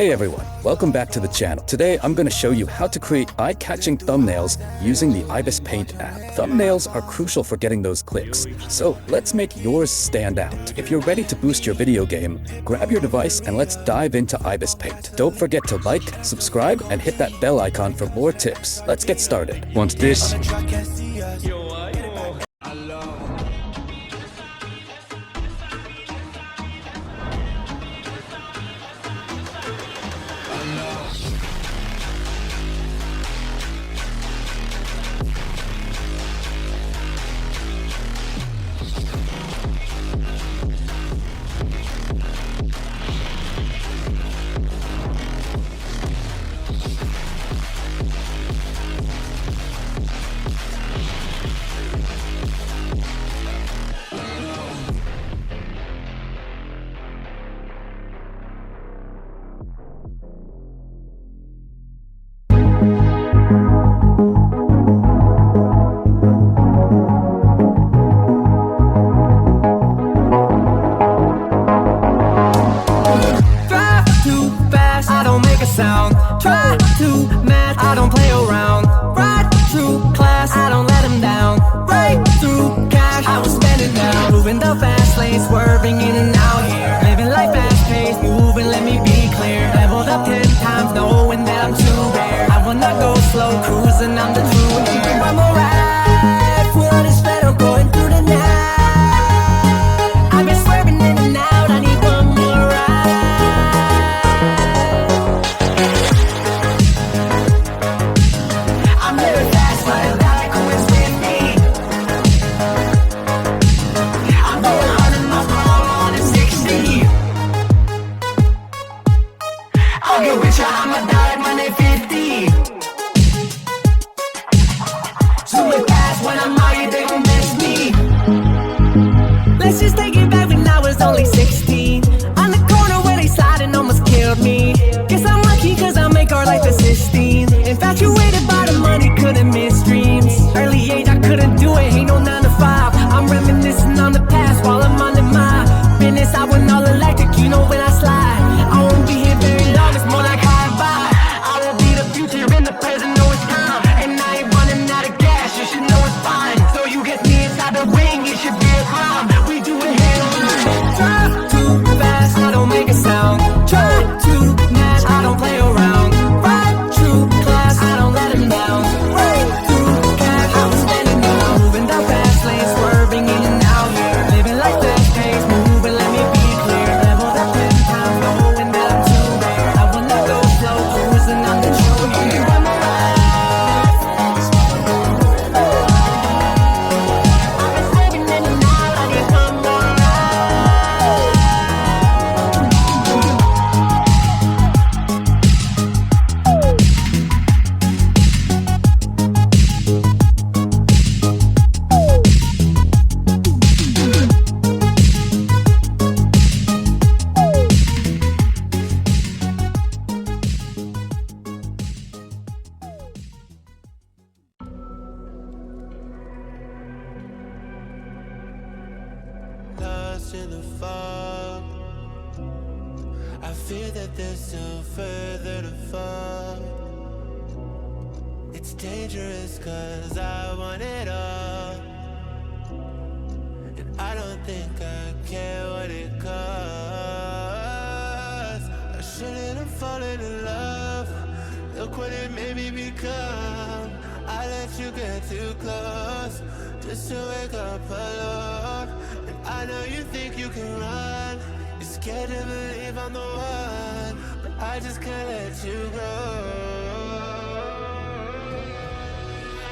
Hey everyone, welcome back to the channel. Today I'm going to show you how to create eye-catching thumbnails using the Ibis Paint app. Thumbnails are crucial for getting those clicks, so let's make yours stand out. If you're ready to boost your video game, grab your device and let's dive into Ibis Paint. Don't forget to like, subscribe, and hit that bell icon for more tips. Let's get started. Want this? Try to match, I don't play around. Right through class, I don't let them down. Right through cash, I was spending now. Moving the fast lane, swerving in and out here. Living life fast paced, moving, let me be clear. Leveled up 10 times, knowing that I'm too rare. I will not go slow, cruising, I'm the true heir. I'm alright, what is better going through the night. I've been swerving in and out, I need one more ride. I'ma die when they 50. Zooming fast when I'm out, they gon' miss me. Let's just take it back when I was only 16. On the corner where they sliding almost killed me. Guess I'm lucky cause I make our life assisting. Infatuated by the money, couldn't miss dreams. Early age I couldn't do it, ain't no 9 to 5. I'm reminiscing on the past while I'm on the mind. Business, I went all electric, you know when I slide. I won't be here very long, it's more like try to match, I don't play around. Right through class, I don't let them down. Right through cash, I was spending now. Moving the fast lane, swerving in and out here. Living like fast pace, moving, let me be clear. Leveled up 10 times, knowing that I'm too rare. I will not go slow, cruising, I'm the true here. I'm alive. I've been swerving in and out, I need one more ride. Lost in the fog, I fear that there's still further to fall. It's dangerous cause I want it all, and I don't think I care what it costs. I shouldn't have fallen in love, look what it made me become. I let you get too close, just to wake up alone. And I know you think you can run, you're scared to believe I'm the one, but I just can't let you go.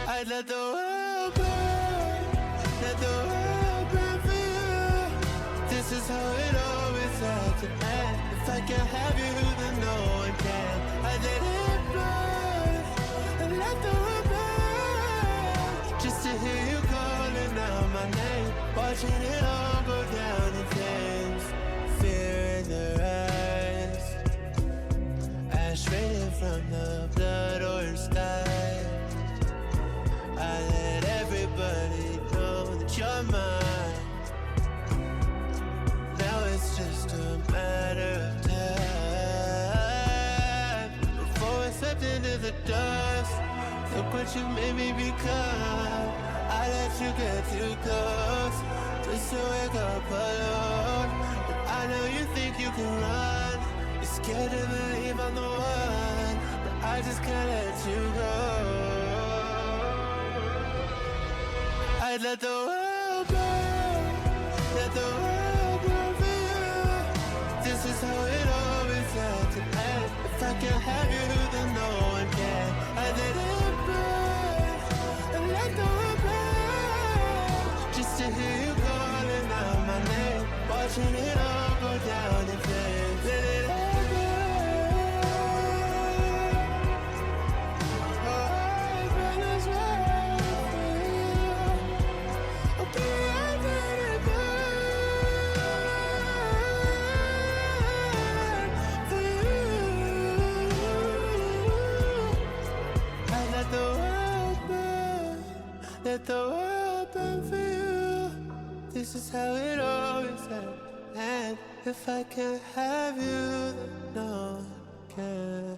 I'd let the world burn, let the world burn for you. This is how it always had to end. If I can't have you, then no one can. I'd let it burn, and let the world burn, just to hear you calling out my name, watching it all go down in flames. Fear in their eyes, ash raining from the blood orange sky. I let everybody know that you're mine. Now it's just a matter of time. what you made me become. I let you get too close, just to wake up alone. But I know you think you can run. You're scared to believe I'm the one, but I just can't let you go. I'd let the world burn, let the world burn for you. This is how it always had to end. If I can't have you, then no one can. I'd let it burn, and let the world burn, just to hear you calling out my name, watching it all go down in flames. Let it all burn. Oh, I'd burn as well for you. Okay, I'd let it burn for you. I let the world burn, let the world burn for you. This is how it always ends. And if I can't have you, then no one can.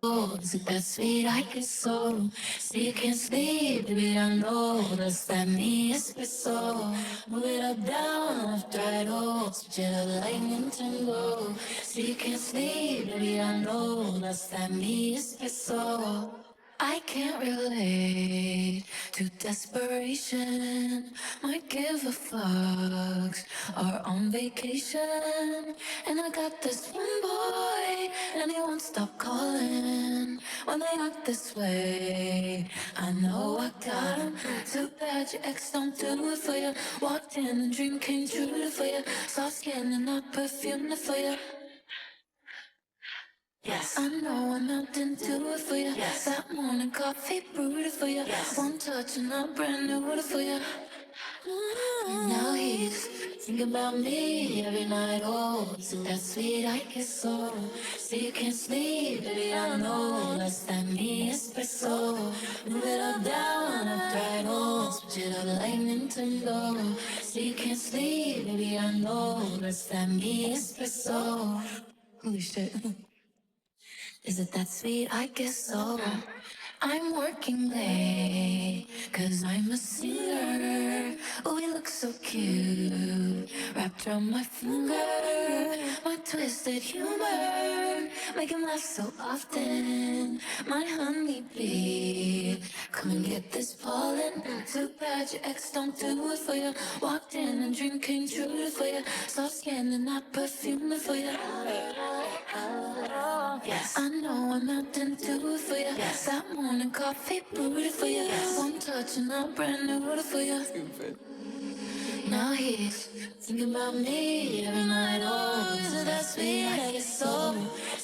Oh, is it that sweet? I get so sick and sleep, baby. I know that's that me espresso. Move it up, down, left, right, oh, switch it up, lightning tango. Sick and sleep, baby. I know that's that me espresso. I can't relate to desperation. Might give a fucks. Are on vacation, and I got this one boy, and he won't stop calling when they act this way. I know I got him. Too bad your ex don't do it for you. Walked in and dream came true for you. Soft skin and not perfume for you. Yes, I know I'm out to do it for you. Yes, that morning coffee brewed it for you. Yes, one touch and I'm brand new for you. Now he's thinking about me every night. Oh, isn't that sweet? I get so you can't sleep, baby. I know that's that me espresso. Move it up, down, up, right, oh, switch it up like Nintendo. So you can't sleep, baby. I know that's that me espresso. Holy shit. Is it that sweet? I guess so. I'm working late, cause I'm a singer. Oh, we look so cute, wrapped around my finger. My twisted humor, make him laugh so often. My honeybee, come and get this pollen. Too bad your ex don't do it for you. Walked in and dream came true for you. Soft skin and not perfume for you. Yes, I know I'm out to do it for you. Yes, that morning coffee brewed it for you. Yes, one touch and I'm brand new for you. Now he's thinking about me every night. Oh, is it that sweet? I get so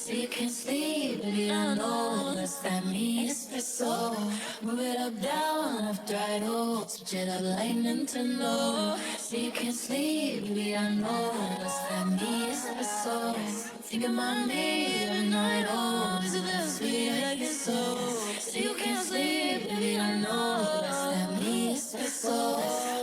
you can't sleep, baby. I know that's that me espresso. Move it up, down, left, right, oh, switch it up like Nintendo. So you can't sleep, baby. I know that's that me espresso. Think about me every night. Oh, is it that sweet? I get so you can't sleep, baby. I know that's that me espresso.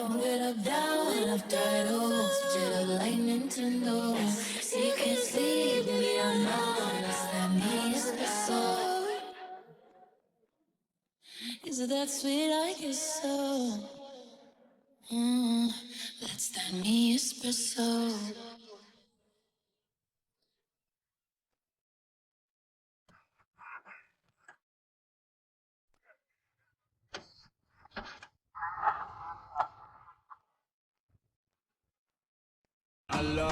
Move it up, down, left, right, oh, switch it up like Nintendo. So you can't sleep, baby. I know that's that me espresso. Is it that sweet? I guess so. That's that me espresso. I know.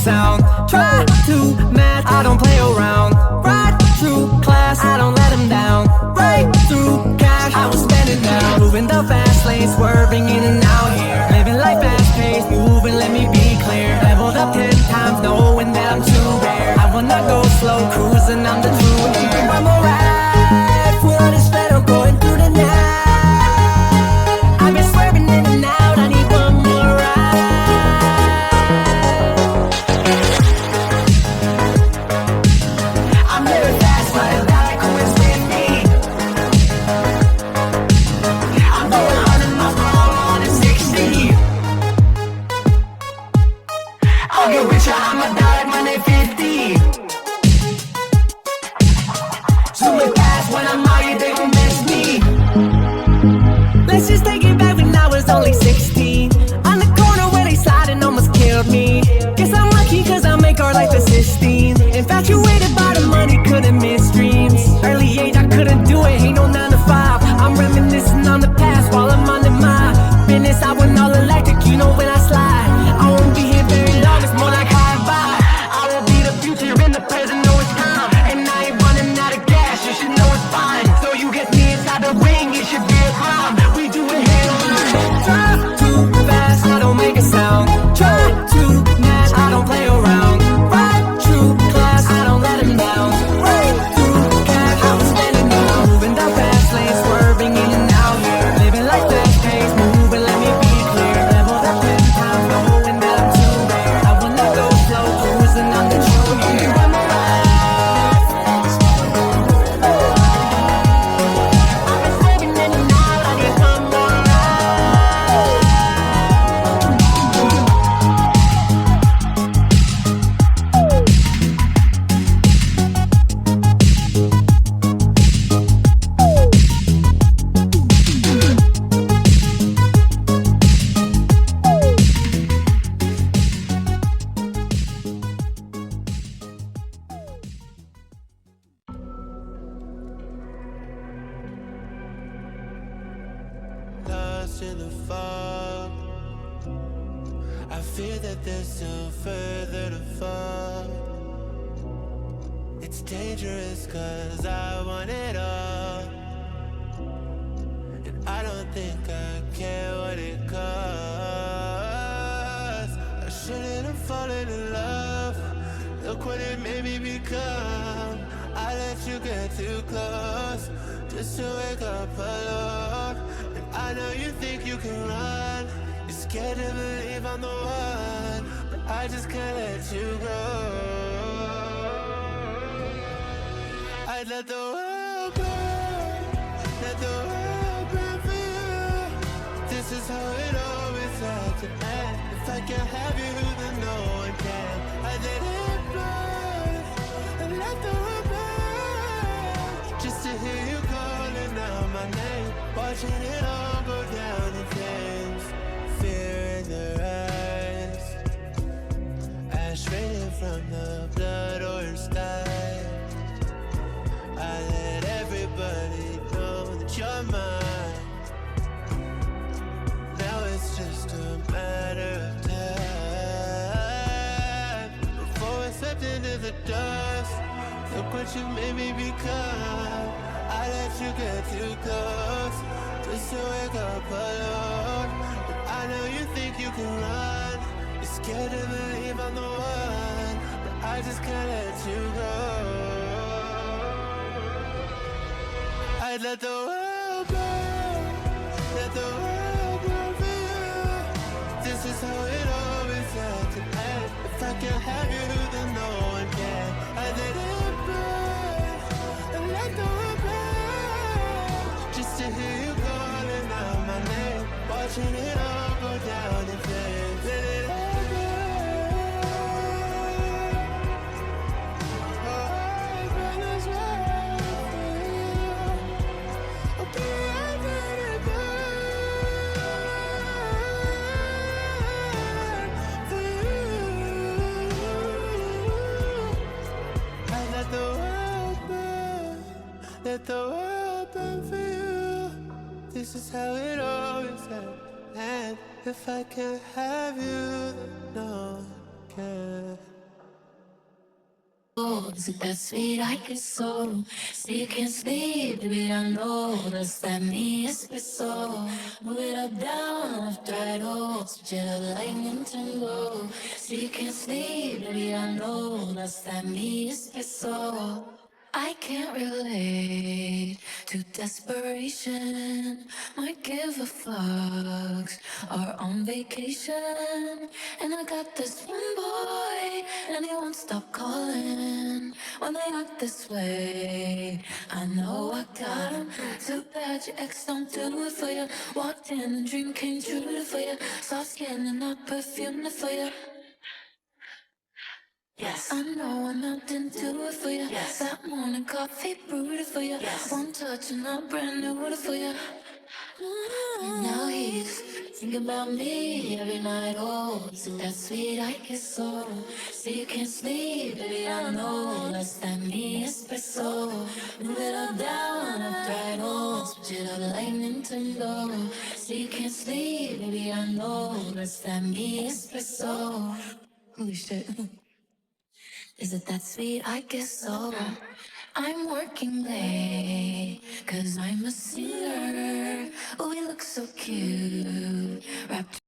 sound. Try to match, I don't play around. Right through class, I don't let them down. Right through cash, I was spending now. Moving the fast lane, swerving in and out here. Living life fast paced, moving, let me be clear. Leveled up 10 times, knowing that I'm too rare. I will not go slow, cruising, I'm the true heir. I'm alright, full of this federal going through the night. I've been swerving in and out, I need one more ride. I'm living fast, but I like who is with me. I'm going 100 miles per hour on a 60. I'll get richer, I'ma die at money 50. Zooming fast when I'm out, they gon' miss me. Let's just take it back when I was only 16. On the corner where they sliding almost killed me. Guess I'm lucky cause I make art like the Sistine. Infatuated by the money, couldn't miss dreams. Early age I couldn't do it, ain't no 9 to 5. I'm reminiscing on the past while I'm on the mind. Business, I went all electric, you know when I slide. I won't be here very long, it's more like high vibe. I will be the future in the present, know it's time. And I ain't running out of gas, you should know it's fine. So you get me inside the ring, it should be a crime. We do it head on. Drive too fast, I don't make a sound. Try to match, I don't play around. Right true class, I don't let them down. Right through cash, I was spending now. Moving the fast lane, swerving in and out here. Living like fast pace, moving, let me be clear. Leveled up 10 times, knowing that I'm too rare. I will not go slow, cruising on the true here. I'm alright. I've been swerving in and out, I need one more ride. Lost in the fog, I fear that there's still further to fall. It's dangerous cause I want it all, and I don't think I care what it costs. I shouldn't have fallen in love, look what it made me become. I let you get too close, just to wake up alone. And I know you think you can run, you're scared to believe I'm the one, but I just can't let you go. I'd let the world burn, let the world burn for you. This is how it always had to end. If I can't have you, then no one can. I'd let it burn, and let the world burn, just to hear you calling out my name, watching it all go down in flames. Fear in their eyes, ash raining from the blood orange sky. I let everybody know that you're mine. Now it's just a matter of time before I slipped into the dust. Look what you made me become. I let you get too close, just to wake up alone. But I know you think you can run, you're scared to believe I'm the one, but I just can't let you go. I'd let the world burn, let the world burn for you. This is how it always had to end. If I can't have you, then no one can. I'd let it burn, and let the world burn, just to hear you calling out my name, watching it all go down in flames. Let it all burn. Oh, burn this world for you. I'll be right there to burn for you. I let the world burn, let the world burn for you. This is how it always ends. And if I can't have you, then no one can. Oh, is it that sweet? I guess so. So you can't sleep, baby, I know. That's that me espresso. Move it up, down, left, right, oh. Switch it up, lightning tango. So you can't sleep, baby, I know. That's that me espresso. I can't relate to desperation. Might give a fucks or on vacation. And I got this one boy, and he won't stop calling. When they act this way, I know I got him. Too bad your ex don't do it for you. Walked in and dream came true for you. Soft skin and not perfume for you. Yes, I know I didn't do it for you. Yes, that morning coffee brewed it for you. Yes, one touch and I'm brand new with it for you. Now he's thinking about me every night. Oh, is it that sweet? I guess so. So you can't sleep, baby, I know. That's that me espresso. Move it up, down, up, right, oh. Switch it up like Nintendo. So you can't sleep, baby, I know. That's that me espresso. Holy shit. Is it that sweet? I guess so. I'm working late, cause I'm a singer. Oh, we look so cute. Wrapped